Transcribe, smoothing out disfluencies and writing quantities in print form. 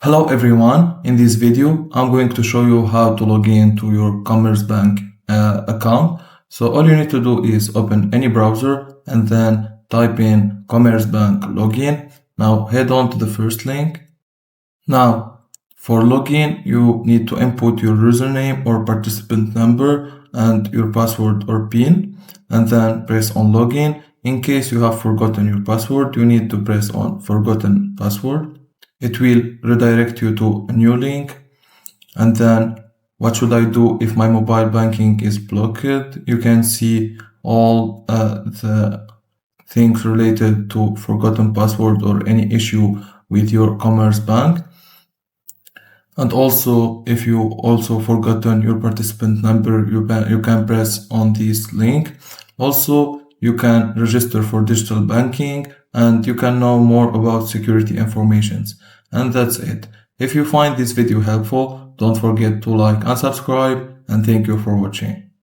Hello everyone, in this video I'm going to show you how to log in to your Commerzbank account. So all you need to do is open any browser and then type in Commerzbank login. Now head on to the first link. Now for login you need to input your username or participant number and your password or PIN and then press on login. In case you have forgotten your password, you need to press on forgotten password. It will redirect you to a new link. And then what should I do if my mobile banking is blocked? You can see all the things related to forgotten password or any issue with your Commerzbank. And also, if you also forgotten your participant number, you can press on this link. Also, you can register for digital banking and you can know more about security informations. And that's it. If you find this video helpful, don't forget to like and subscribe, and thank you for watching.